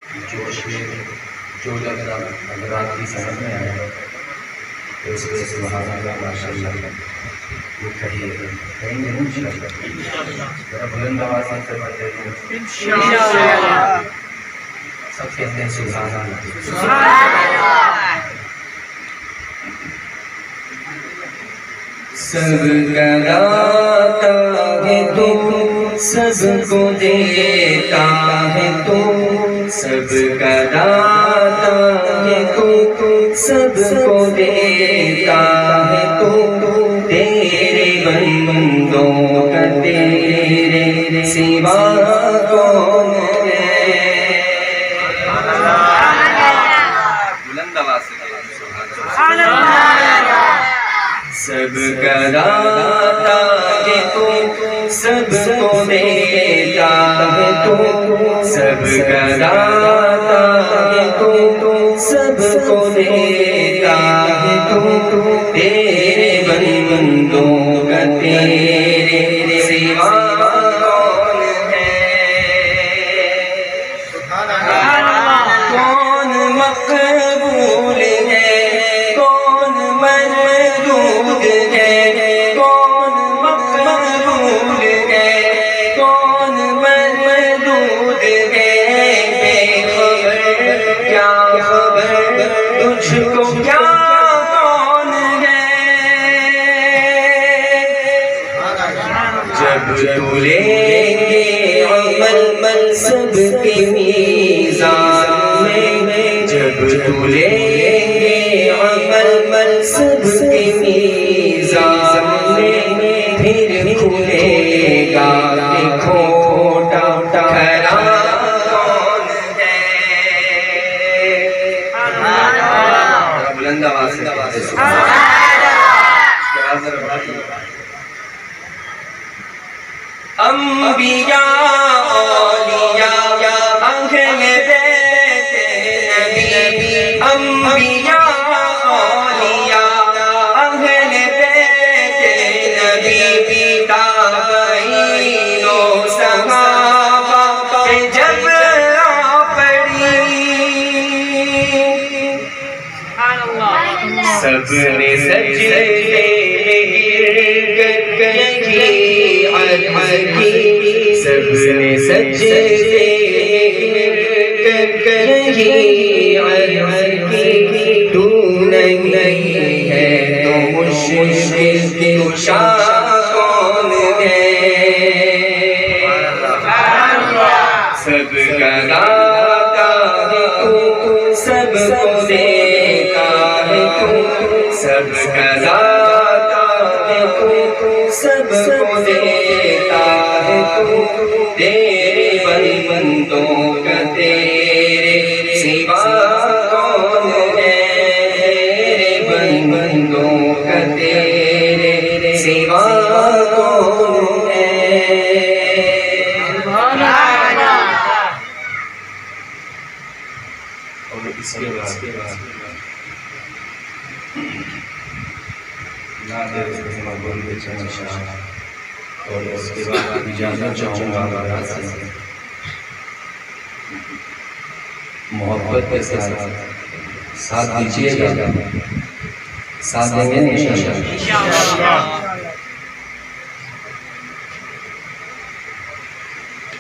جوش میں جو حضرات کی سمجھ میں آیا تو اس کے سبحان اللہ ماشاء اللہ وہ کہیے کہیں گے انشاءاللہ ذرا بلند آواز سے پڑھتے ہیں انشاءاللہ سب کہتے ہیں سبحان اللہ سب کا داتا ہے تو سب کو دیتا ہے تو سب کا داتا ہے تو سب کو دیتا ہے تو تیرے بندوں کا تیرے سوا کون ہے بلند آواز سے سبحان اللہ سب کا داتا ہے تو سب کو دیتا ہے تو سب کا داتا ہے تو سب کو دیتا ہے تو تیرے بندوں کا تیرے سوا کون ہے کون مقبول ہے کون مردود ہے کون مقبول ہے کون مردود ہے بے خبر کیا خبر تجھ کو کیا کون ہے جب تو لیں گے عمل منصب کی میزان میں جب تو لیں گے عمل منصب کی میزان میں پھر کھلے گا کھوٹا کھرا کون ہے بلند آواز سے انبیاء اولیاء اہل بیت نبی انبیاء اولیاء اہل بیت نبی تابعین و صحابہ جب آ پڑی سب نے سجدے میں گر کر سب نے سجدے کر تو نہیں ہے تو مشرک کشا کون ہے سب کا داتا ہے تو سب کو دیتا ہے تو سب کا داتا ہے تو سب کو دیتا ہے تو تیرے بندوں کا تیرے سوا کون ہے تیرے بندوں کا تیرے سوا کون ہے اور اس کے بعد اور اس کے بعد اجازت چاہوں گا محبت کے ساتھ دیجیے گا ساتھ دیں گے انشاءاللہ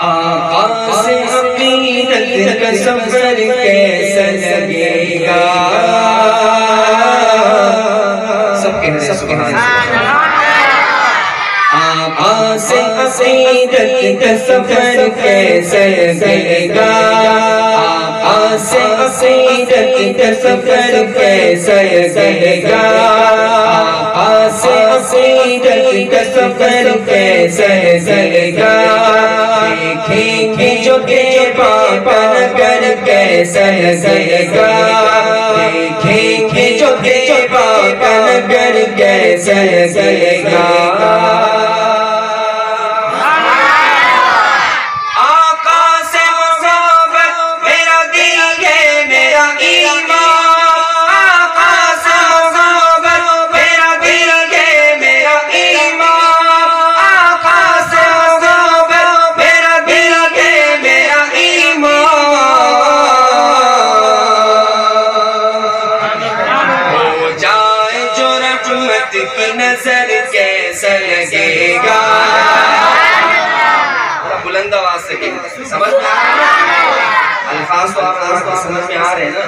آقا سے عقیدت کا سفر کیسا لگے گا سب کہنے آقا سے عقیدت کا سفر کیسا لگے گا آقا سے عقیدت کا سفر کیسا لگے گا آقا سے عقیدت کا سفر کیسا لگے گا دیکھیں گے جو کہ پاپا نگر کیسا لگے گا دیکھیں گے جو کہ پاپا نگر کیسا لگے گا لگے گا. بلند آواز سے سمجھ میں آ رہا ہے؟ الفاظ تو آپ کو سمجھ میں آ رہے ہیں نا؟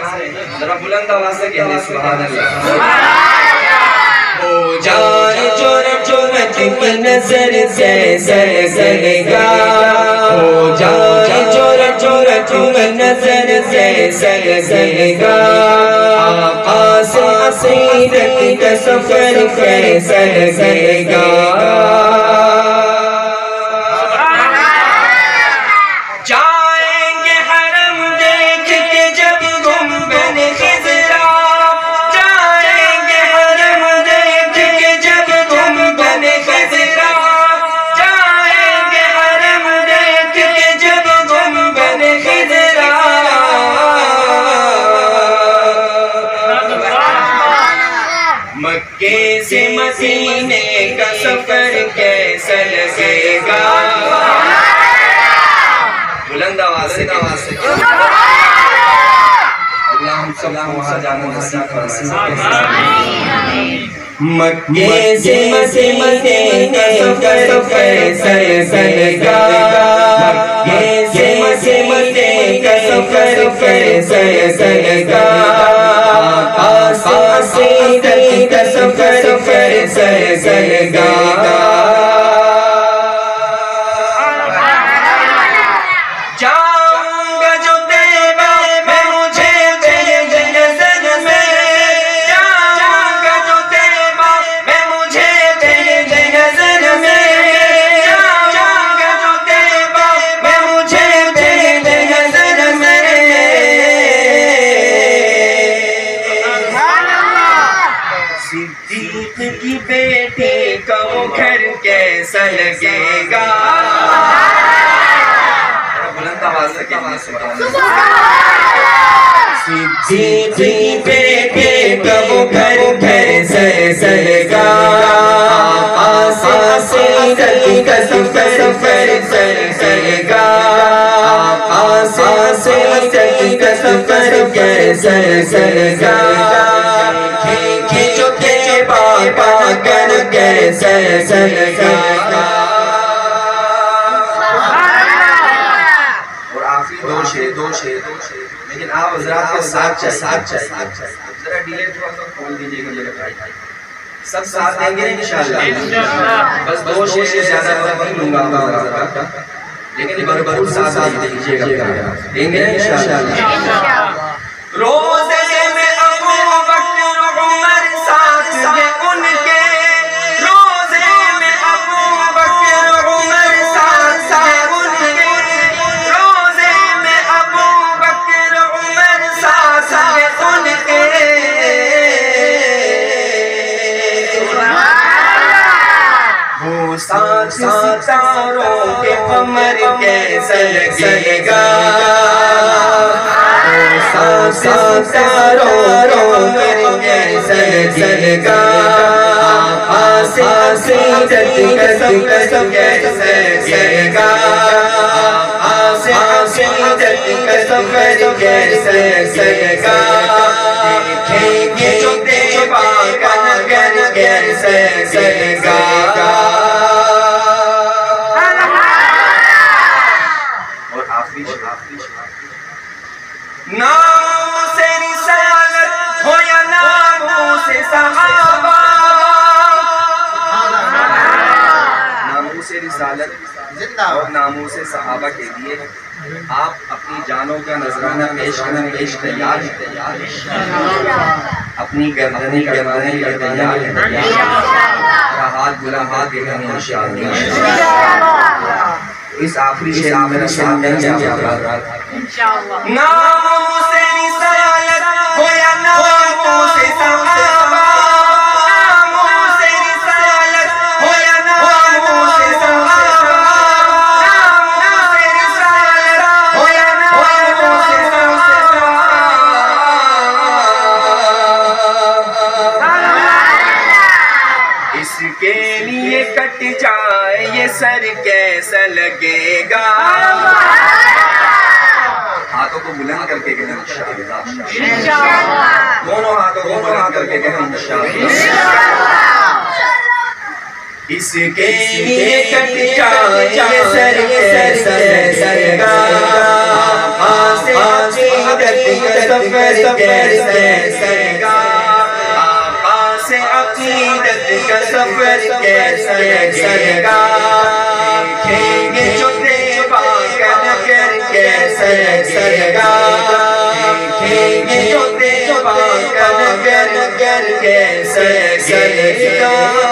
ذرا بلند آواز سے کہنے سبحان اللہ. ہو جائے جرأت کی نظر کیسا لگے گا. ہو جائے جرأت کی نظر کیسا لگے گا. آقا سے عقیدت کا سفر کیسا لگے گا. مکے سے مدینے کا سفر کیسا لگے گا. بلند آواز سے اللہ ہم سب کو وہاں جانا نصیب فرمائے. مکے سے مدینے کا سفر کیسا لگے گا. مکے سے مدینے کا سفر کیسا لگے گا. عقیدت کا سفر کیسا لگے گا. جاؤں گا جو طیبہ میں مجھے تیری نظر میں. جاؤں گا جو طیبہ میں مجھے تیری نظر میں. جاؤں گا جو طیبہ میں مجھے تیری نظر میں. صدیق کی بیٹی کا وہ گھر کیسا لگے گا. بلند آواز سے کہنا سبحان اللہ. صدیق کی بیٹی کا وہ گھر کیسا لگے گا. آقا سے عقیدت کا سفر کیسا لگے گا. آقا سے عقیدت کا سفر کیسا لگے گا. جو پا کر کیسا لگے گا. اور آخری دو شیر لیکن آپ حضرات کے ساتھ چاہیے. ذرا ڈیلے تھوڑا سا کھول دیجیے گا میرے بھائی. سب ساتھ دیں گے انشاءاللہ. بس دو شیر سے زیادہ نہیں لوں گا لیکن بھرپور ساتھ دیجیے گا. دیں گے انشاءاللہ. روزے میں ابو بکر عمر ساتھ ہیں ان کے. روزے میں ابو بکر عمر ساتھ ہیں ان کے. روزے میں ابو بکر عمر ساتھ ہیں ان کے. وہ ساتھ ستاروں کے قمر کیسا لگے گا. ستاروں کیسا لگے گا. عقیدت کا سفر کیسا لگے گا. عقیدت کا سفر کیسا لگے گا. دیکھیں گے جو طیبہ کا نگر کیسا لگے گا. اور آخری ناموں سے رسالت ہو یا ناموں سے صحابہ. ناموں سے رسالت اور ناموں سے صحابہ کے لیے آپ اپنی جانوں کا نذرانہ پیش تیار اپنی گردنیں تیار ہاتھ بلا ہاتھ دیکھیں انشاءاللہ. اس آخری شعر میرا سامنے انشاءاللہ. ناموں سے رسالت ہو یا ناموں سے صحابہ. ناموں سے رسالت ہو یا ناموں سے صحابہ. ناموں سے رسالت ہو یا ناموں سے صحابہ. اس کے لیے کٹ جائے یہ سر کیسا لگے گا. ہاتھوں کو بلند کر کے کہیں انشاءاللہ. دونوں ہاتھوں کو بلند کر کے کہیں انشاءاللہ. اس کے لیے کٹ جائے سرگاہ آقا سے عقیدت کا سفر کیسے سرگاہ آقا سے عقیدت کا سفر کیسے سرگاہ دیکھیں گے جو دیوا کا نگر کیسے سرگاہ دیکھیں گے جو دیوا کا نگر کیسے سرگاہ